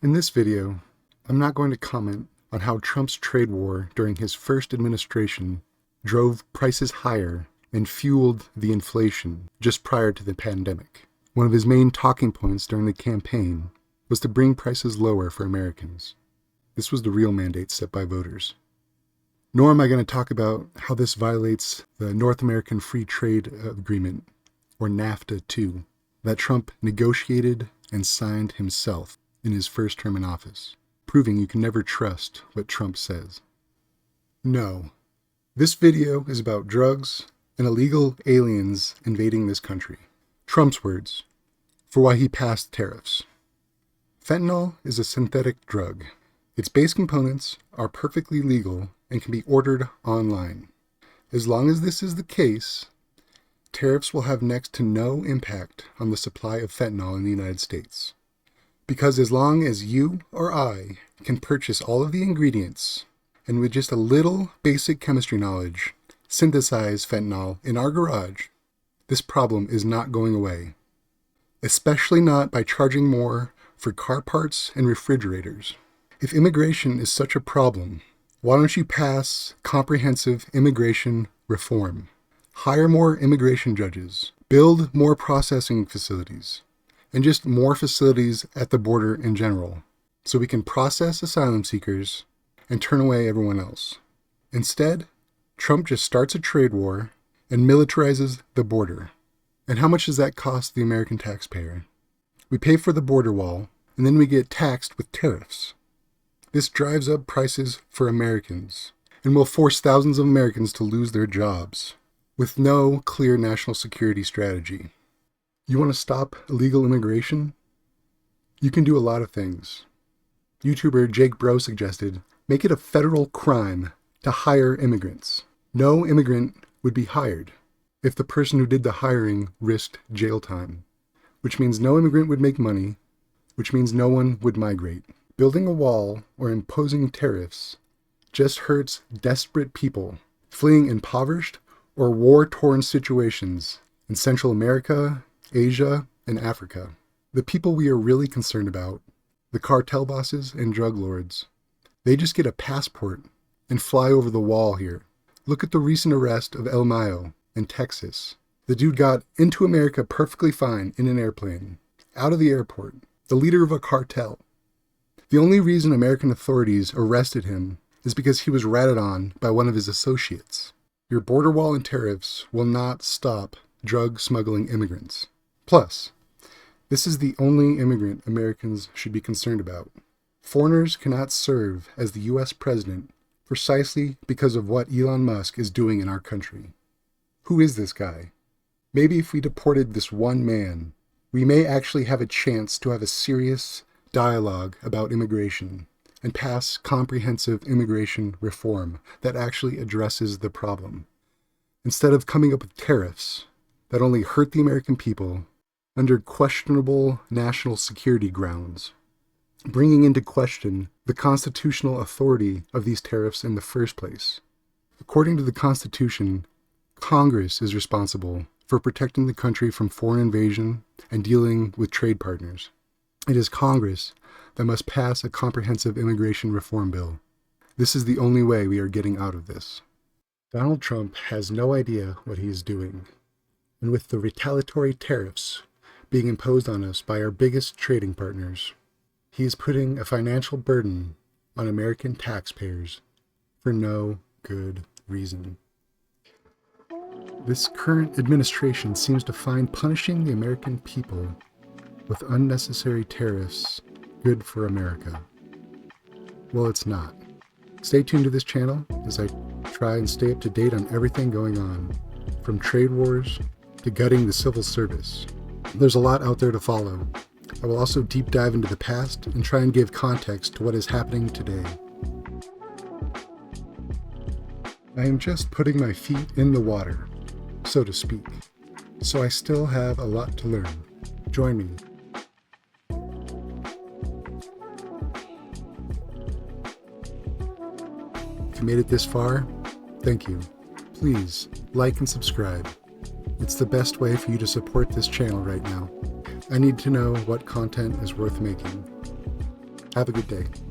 In this video, I'm not going to comment on how Trump's trade war during his first administration drove prices higher and fueled the inflation just prior to the pandemic. One of his main talking points during the campaign was to bring prices lower for Americans. This was the real mandate set by voters. Nor am I going to talk about how this violates the North American Free Trade Agreement, or NAFTA II, that Trump negotiated and signed himself in his first term in office, proving you can never trust what Trump says. No, this video is about drugs and illegal aliens invading this country. Trump's words for why he passed tariffs. Fentanyl is a synthetic drug. Its base components are perfectly legal and can be ordered online. As long as this is the case, tariffs will have next to no impact on the supply of fentanyl in the United States. Because as long as you or I can purchase all of the ingredients and with just a little basic chemistry knowledge, synthesize fentanyl in our garage, this problem is not going away. Especially not by charging more for car parts and refrigerators. If immigration is such a problem, why don't you pass comprehensive immigration reform? Hire more immigration judges, build more processing facilities, and just more facilities at the border in general, so we can process asylum seekers and turn away everyone else. Instead, Trump just starts a trade war and militarizes the border. And how much does that cost the American taxpayer? We pay for the border wall, and then we get taxed with tariffs. This drives up prices for Americans, and will force thousands of Americans to lose their jobs, with no clear national security strategy. You want to stop illegal immigration? You can do a lot of things. YouTuber Jake Broe suggested, make it a federal crime to hire immigrants. No immigrant would be hired if the person who did the hiring risked jail time, which means no immigrant would make money, which means no one would migrate. Building a wall or imposing tariffs just hurts desperate people fleeing impoverished or war-torn situations in Central America, Asia, and Africa. The people we are really concerned about, the cartel bosses and drug lords, they just get a passport and fly over the wall here. Look at the recent arrest of El Mayo in Texas. The dude got into America perfectly fine in an airplane, out of the airport, the leader of a cartel. The only reason American authorities arrested him is because he was ratted on by one of his associates. Your border wall and tariffs will not stop drug smuggling immigrants. Plus, this is the only immigrant Americans should be concerned about. Foreigners cannot serve as the U.S. president precisely because of what Elon Musk is doing in our country. Who is this guy? Maybe if we deported this one man, we may actually have a chance to have a serious dialogue about immigration and pass comprehensive immigration reform that actually addresses the problem. Instead of coming up with tariffs that only hurt the American people under questionable national security grounds, bringing into question the constitutional authority of these tariffs in the first place. According to the Constitution, Congress is responsible for protecting the country from foreign invasion and dealing with trade partners. It is Congress that must pass a comprehensive immigration reform bill. This is the only way we are getting out of this. Donald Trump has no idea what he is doing. And with the retaliatory tariffs being imposed on us by our biggest trading partners, he is putting a financial burden on American taxpayers for no good reason. This current administration seems to find punishing the American people with unnecessary tariffs good for America. Well, it's not. Stay tuned to this channel as I try and stay up to date on everything going on, from trade wars to gutting the civil service. There's a lot out there to follow. I will also deep dive into the past and try and give context to what is happening today. I am just putting my feet in the water, so to speak, so I still have a lot to learn. Join me. If you made it this far, thank you. Please like and subscribe. It's the best way for you to support this channel right now. I need to know what content is worth making. Have a good day.